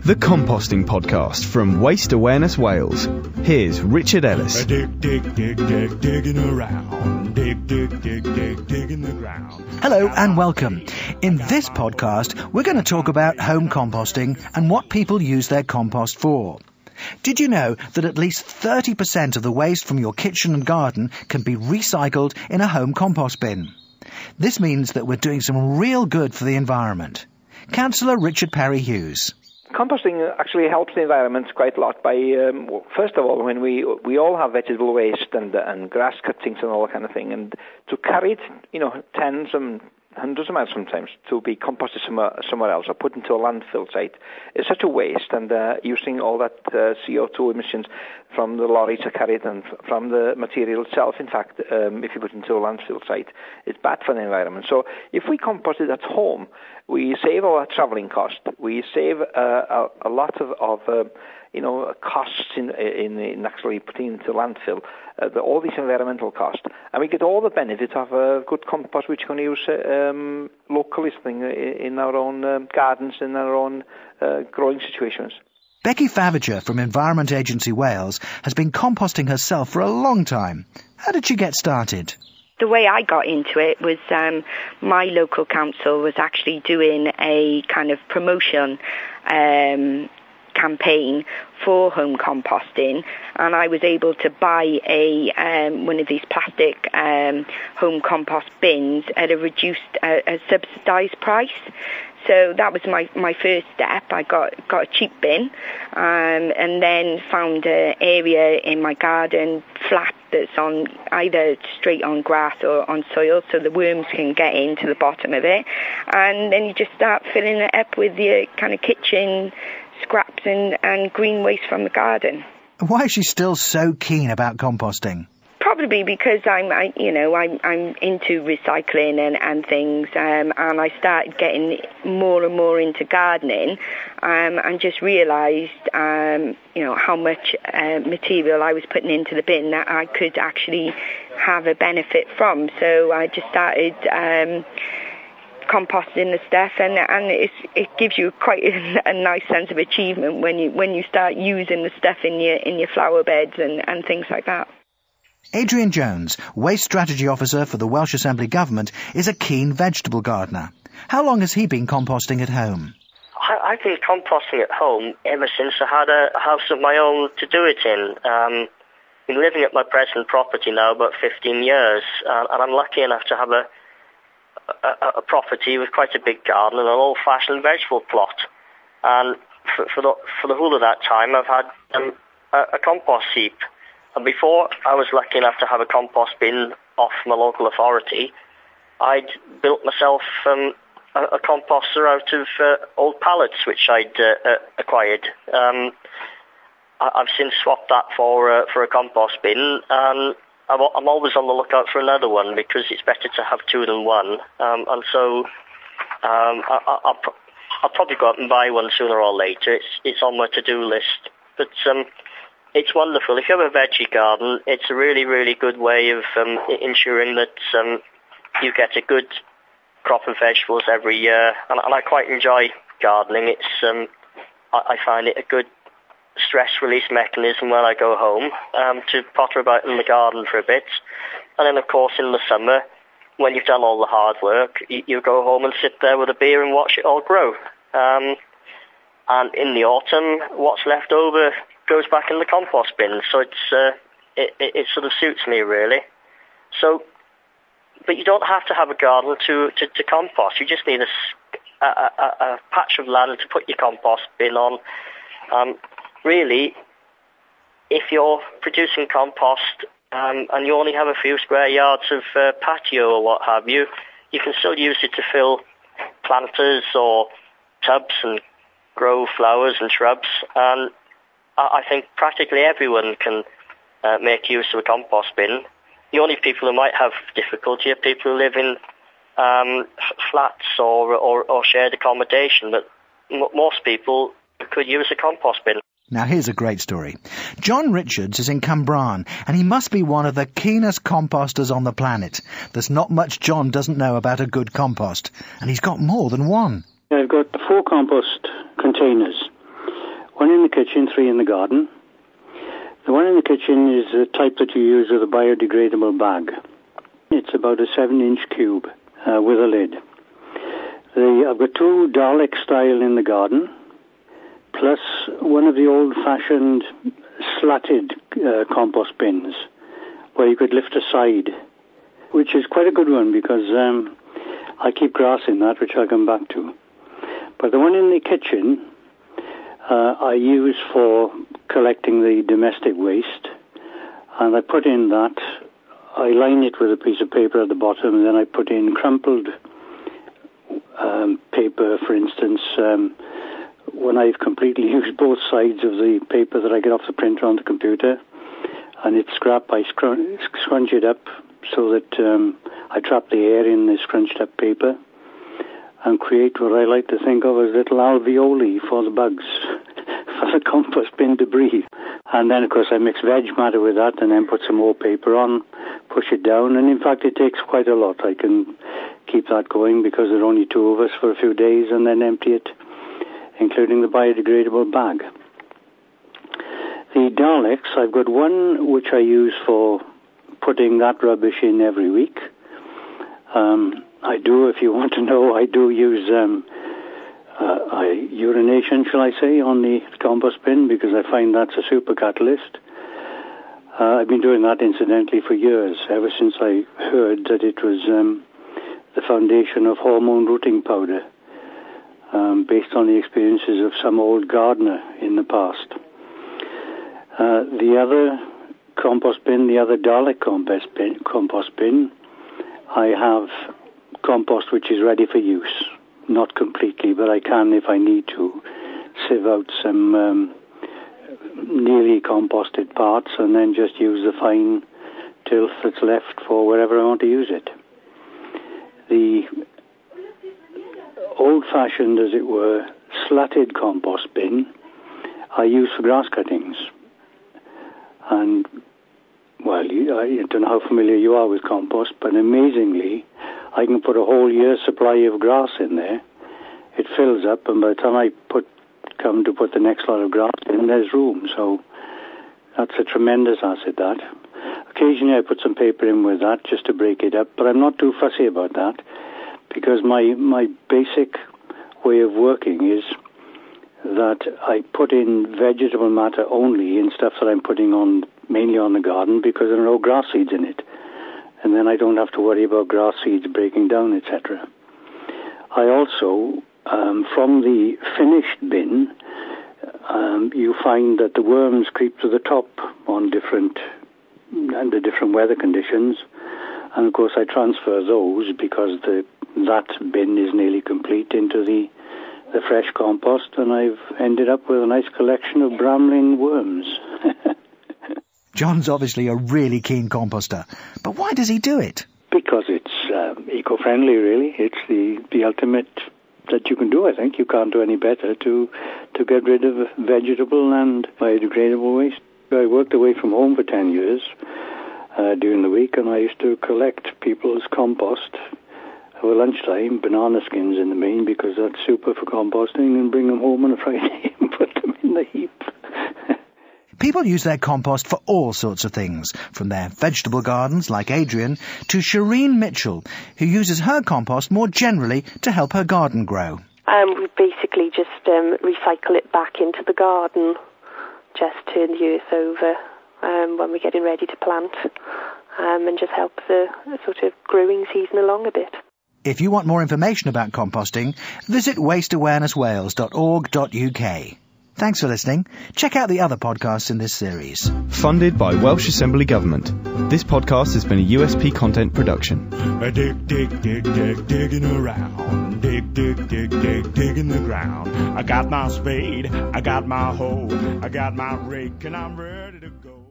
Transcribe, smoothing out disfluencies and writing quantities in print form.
The Composting Podcast from Waste Awareness Wales. Here's Richard Ellis. Digging around. Digging the ground. Hello and welcome. In this podcast, we're going to talk about home composting and what people use their compost for. Did you know that at least 30% of the waste from your kitchen and garden can be recycled in a home compost bin? This means that we're doing some real good for the environment. Councillor Richard Parry-Hughes. Composting actually helps the environment quite a lot by, first of all, when we all have vegetable waste and grass cuttings and all that kind of thing, and to carry it, tens and hundreds of miles sometimes to be composted somewhere else or put into a landfill site is such a waste, and using all that CO2 emissions from the lorries are carried and from the material itself, in fact, if you put it into a landfill site, it's bad for the environment. So if we compost it at home, we save our travelling cost, we save a lot of costs in actually putting it into landfill, all these environmental costs, and we get all the benefit of a good compost which we can use locally in our own gardens, in our own growing situations. Becky Favager from Environment Agency Wales has been composting herself for a long time. How did she get started? The way I got into it was my local council was actually doing a kind of promotion campaign for home composting, and I was able to buy one of these plastic home compost bins at a reduced, a subsidised price. So that was my first step. I got a cheap bin, and then found an area in my garden flat that's on either straight on grass or on soil, so the worms can get into the bottom of it. And then you just start filling it up with your kind of kitchen scraps and green waste from the garden. Why is she still so keen about composting? Probably because I'm into recycling and things, and I started getting more and more into gardening, and just realised, how much material I was putting into the bin that I could actually have a benefit from. So I just started composting the stuff, and it gives you quite a nice sense of achievement when you start using the stuff in your flower beds and things like that. Adrian Jones, Waste Strategy Officer for the Welsh Assembly Government, is a keen vegetable gardener. How long has he been composting at home? I've been composting at home ever since I had a house of my own to do it in. Been living at my present property now about 15 years, and I'm lucky enough to have a property with quite a big garden and an old-fashioned vegetable plot. And for the whole of that time, I've had a compost heap. And before I was lucky enough to have a compost bin off my local authority, I'd built myself a composter out of old pallets which I'd acquired. I've since swapped that for a compost bin, and I'm always on the lookout for another one because it's better to have two than one. And so I'll probably go out and buy one sooner or later. It's on my to-do list. But it's wonderful. If you have a veggie garden, it's a really, really good way of ensuring that you get a good crop of vegetables every year. And I quite enjoy gardening. I find it a good stress release mechanism when I go home to potter about in the garden for a bit. And then, of course, in the summer, when you've done all the hard work, you go home and sit there with a beer and watch it all grow. And in the autumn, what's left over goes back in the compost bin, so it sort of suits me really. So, but you don't have to have a garden to compost. You just need a patch of land to put your compost bin on. Really, if you're producing compost and you only have a few square yards of patio or what have you, you can still use it to fill planters or tubs and grow flowers and shrubs. And I think practically everyone can make use of a compost bin. The only people who might have difficulty are people who live in flats or shared accommodation, but most people could use a compost bin. Now here's a great story. John Richards is in Cambran, and he must be one of the keenest composters on the planet. There's not much John doesn't know about a good compost, and he's got more than one. I've got 4 compost containers. in the kitchen, 3 in the garden. The one in the kitchen is the type that you use with a biodegradable bag. It's about a 7-inch cube with a lid. I've got 2 Dalek style in the garden, plus one of the old-fashioned slatted compost bins where you could lift aside, which is quite a good one because I keep grass in that, which I'll come back to. But the one in the kitchen I use for collecting the domestic waste, and I put in that, I line it with a piece of paper at the bottom, and then I put in crumpled paper, for instance, when I've completely used both sides of the paper that I get off the printer on the computer, and it's scrap, I scrunch it up so that I trap the air in the scrunched up paper and create what I like to think of as little alveoli for the bugs, for the compost bin to breathe. And then, of course, I mix veg matter with that and then put some more paper on, push it down, and in fact it takes quite a lot. I can keep that going because there are only 2 of us for a few days and then empty it, including the biodegradable bag. The Daleks, I've got one which I use for putting that rubbish in every week. I do, if you want to know, I do use urination, shall I say, on the compost bin because I find that's a super catalyst. I've been doing that, incidentally, for years, ever since I heard that it was the foundation of hormone rooting powder, based on the experiences of some old gardener in the past. The other compost bin, the other Dalek compost bin, I have compost which is ready for use. Not completely, but I can, if I need to, sieve out some nearly composted parts and then just use the fine tilth that's left for wherever I want to use it. The old-fashioned, as it were, slatted compost bin I use for grass cuttings. And, well, I don't know how familiar you are with compost, but amazingly, I can put a whole year's supply of grass in there. It fills up, and by the time I come to put the next lot of grass in, there's room. So that's a tremendous asset, that. Occasionally I put some paper in with that just to break it up, but I'm not too fussy about that because my basic way of working is that I put in vegetable matter only in stuff that I'm putting on mainly on the garden because there are no grass seeds in it. And then I don't have to worry about grass seeds breaking down, etc. I also, from the finished bin, you find that the worms creep to the top under different weather conditions. And of course I transfer those because that bin is nearly complete into the fresh compost, and I've ended up with a nice collection of brambling worms. John's obviously a really keen composter, but why does he do it? Because it's eco-friendly, really. It's the ultimate that you can do, I think. You can't do any better to get rid of vegetable and biodegradable waste. I worked away from home for 10 years during the week, and I used to collect people's compost over lunchtime, banana skins in the main, because that's super for composting, and bring them home on a Friday and put them in the heap. People use their compost for all sorts of things, from their vegetable gardens, like Adrian, to Shireen Mitchell, who uses her compost more generally to help her garden grow. We basically just recycle it back into the garden, just turn the earth over when we're getting ready to plant, and just help the sort of growing season along a bit. If you want more information about composting, visit wasteawarenesswales.org.uk. Thanks for listening. Check out the other podcasts in this series. Funded by Welsh Assembly Government. This podcast has been a USP content production. Digging around. Digging the ground. I got my spade, I got my hoe, I got my rake, and I'm ready to go.